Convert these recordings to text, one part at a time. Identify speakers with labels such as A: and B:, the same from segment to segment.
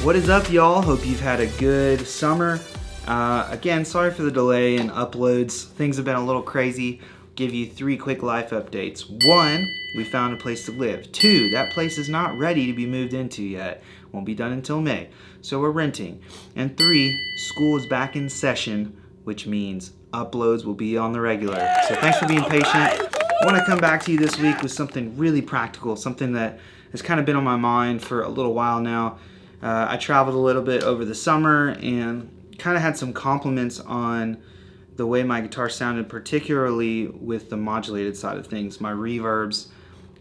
A: What is up, y'all? Hope you've had a good summer. Again, sorry for the delay in uploads. Things have been a little crazy. Give you 3 quick life updates. 1, we found a place to live. 2, that place is not ready to be moved into yet. Won't be done until May, so we're renting. And 3, school is back in session, which means uploads will be on the regular. So thanks for being patient. I want to come back to you this week with something really practical, something that has kind of been on my mind for a little while now. I traveled a little bit over the summer and kind of had some compliments on the way my guitar sounded, particularly with the modulated side of things, my reverbs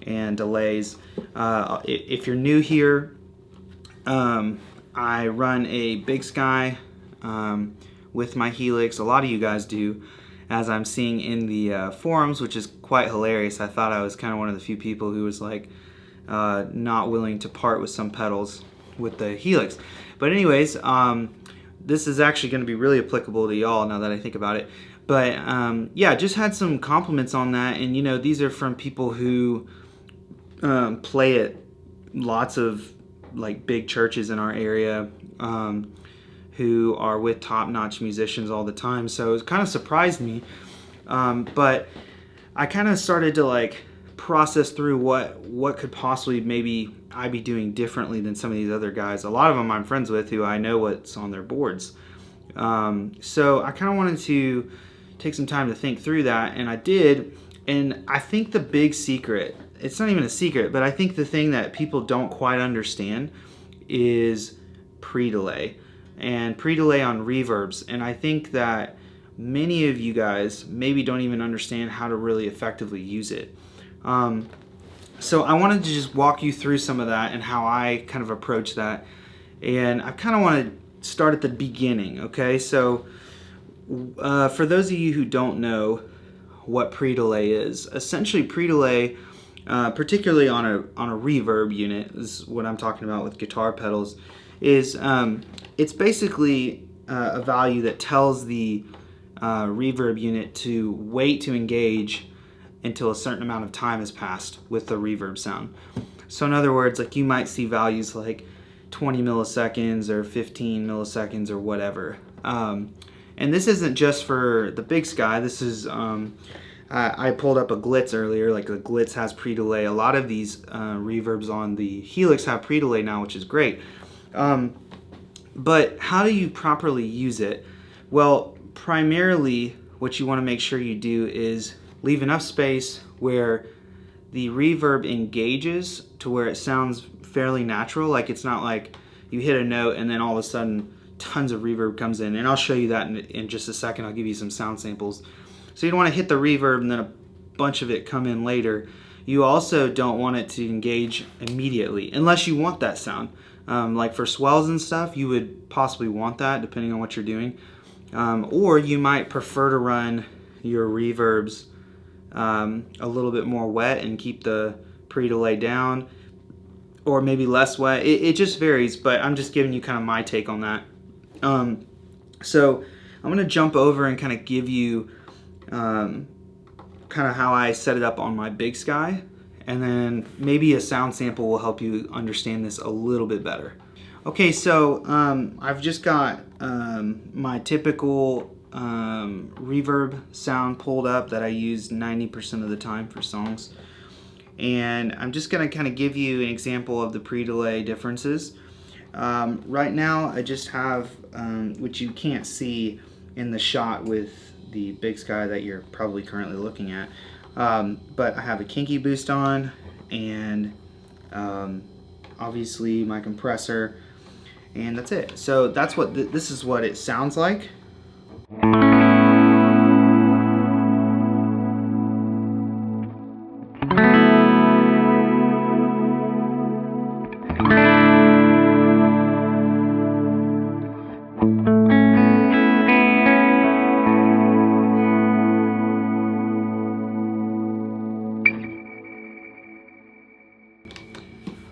A: and delays. If you're new here, I run a Big Sky with my Helix. A lot of you guys do, as I'm seeing in the forums, which is quite hilarious. I thought I was kind of one of the few people who was like not willing to part with some pedals with the Helix. But anyways, this is actually going to be really applicable to y'all now that I think about it. But yeah, just had some compliments on that, and you know, these are from people who play at lots of like big churches in our area, who are with top-notch musicians all the time. So it kind of surprised me, but I kind of started to like process through what could possibly maybe I be doing differently than some of these other guys. A lot of them I'm friends with who I know what's on their boards. So I kind of wanted to take some time to think through that, and I did. And I think the big secret, it's not even a secret, but I think the thing that people don't quite understand is pre-delay and pre-delay on reverbs. And I think that many of you guys maybe don't even understand how to really effectively use it. So I wanted to just walk you through some of that and how I kind of approach that. And I kind of want to start at the beginning, okay? So for those of you who don't know what pre-delay is, essentially pre-delay, particularly on a reverb unit, is what I'm talking about with guitar pedals, is it's basically a value that tells the reverb unit to wait to engage until a certain amount of time has passed with the reverb sound. So in other words, like you might see values like 20 milliseconds or 15 milliseconds or whatever. And this isn't just for the Big Sky. This is, I pulled up a Glitz earlier, like the Glitz has pre-delay. A lot of these reverbs on the Helix have pre-delay now, which is great. But how do you properly use it? Well, primarily what you want to make sure you do is leave enough space where the reverb engages to where it sounds fairly natural. Like it's not like you hit a note and then all of a sudden tons of reverb comes in. And I'll show you that in just a second. I'll give you some sound samples. So you don't want to hit the reverb and then a bunch of it come in later. You also don't want it to engage immediately unless you want that sound. Like for swells and stuff, you would possibly want that depending on what you're doing. Or you might prefer to run your reverbs a little bit more wet and keep the pre-delay down, or maybe less wet. It just varies, but I'm just giving you kind of my take on that. So I'm going to jump over and kind of give you kind of how I set it up on my Big Sky, and then maybe a sound sample will help you understand this a little bit better. Okay, so I've just got my typical reverb sound pulled up that I use 90% of the time for songs, and I'm just going to kind of give you an example of the pre-delay differences. Right now I just have, which you can't see in the shot with the Big Sky that you're probably currently looking at, but I have a kinky boost on, and obviously my compressor, and that's it. So that's what this is what it sounds like.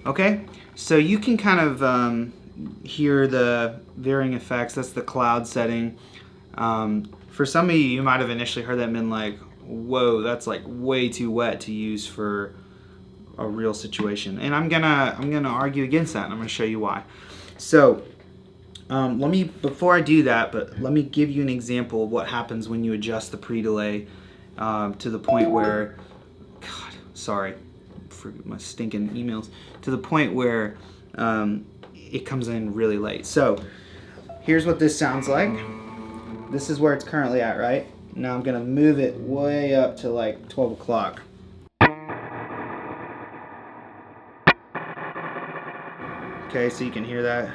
A: Okay, so you can kind of hear the varying effects. That's the cloud setting. For some of you, you might have initially heard that and been like, whoa, that's like way too wet to use for a real situation. And I'm gonna argue against that, and I'm gonna show you why. So before I do that, but let me give you an example of what happens when you adjust the pre-delay to the point where, God, sorry for my stinking emails, to the point where it comes in really late. So here's what this sounds like. This is where it's currently at, right? Now I'm gonna move it way up to like 12 o'clock. Okay, so you can hear that.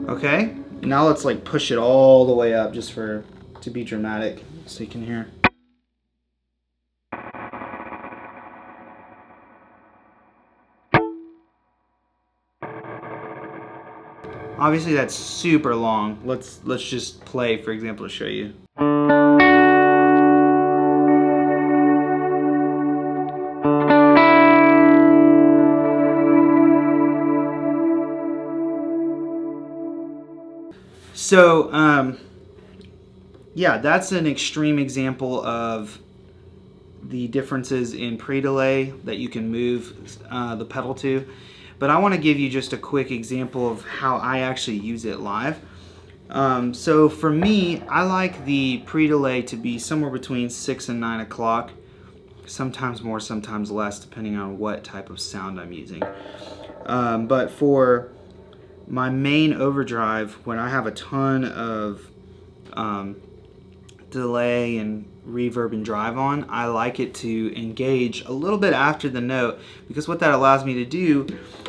A: Okay, now let's like push it all the way up just to be dramatic, so you can hear. Obviously that's super long. Let's just play, for example, to show you. So yeah, that's an extreme example of the differences in pre-delay that you can move the pedal to. But I want to give you just a quick example of how I actually use it live. So for me, I like the pre-delay to be somewhere between 6 and 9 o'clock. Sometimes more, sometimes less, depending on what type of sound I'm using. But for my main overdrive, when I have a ton of delay and reverb and drive on, I like it to engage a little bit after the note, because what that allows me to do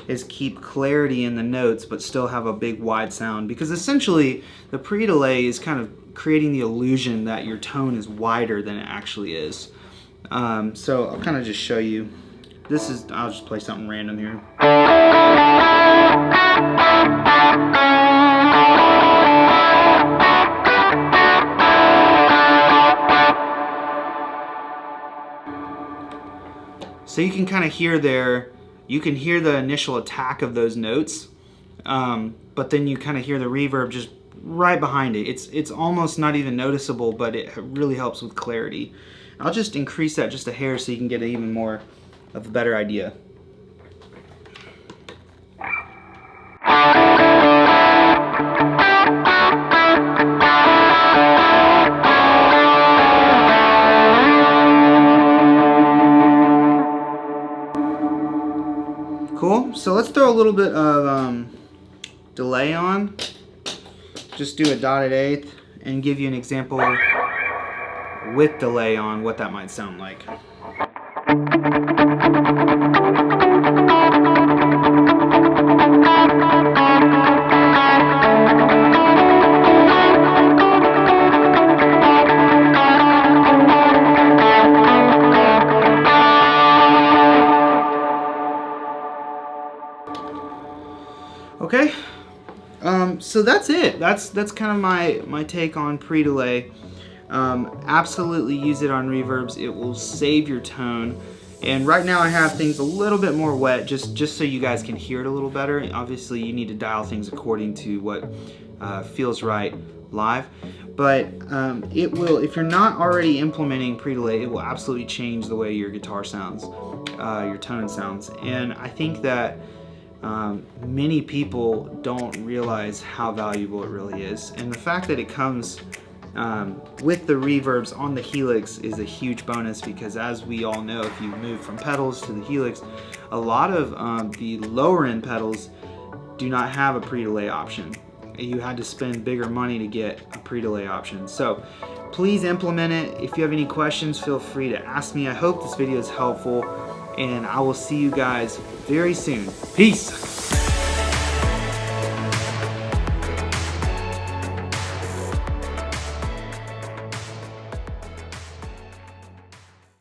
A: is keep clarity in the notes but still have a big wide sound, because essentially the pre-delay is kind of creating the illusion that your tone is wider than it actually is. So I'll kind of just show you. I'll just play something random here. So you can kind of hear there, you can hear the initial attack of those notes, but then you kind of hear the reverb just right behind it. It's almost not even noticeable, but it really helps with clarity. I'll just increase that just a hair so you can get even more of a better idea. Cool, so let's throw a little bit of delay on. Just do a dotted eighth and give you an example with delay on what that might sound like. Okay, so that's it. That's kind of my take on pre-delay. Absolutely use it on reverbs. It will save your tone. And right now I have things a little bit more wet, just so you guys can hear it a little better. Obviously you need to dial things according to what feels right live. But it will, if you're not already implementing pre-delay, it will absolutely change the way your guitar sounds, your tone sounds. And I think that many people don't realize how valuable it really is, and the fact that it comes with the reverbs on the Helix is a huge bonus, because as we all know, if you move from pedals to the Helix, a lot of the lower end pedals do not have a pre-delay option. You had to spend bigger money to get a pre-delay option. So please implement it. If you have any questions, feel free to ask me. I hope this video is helpful, and I will see you guys very soon. Peace!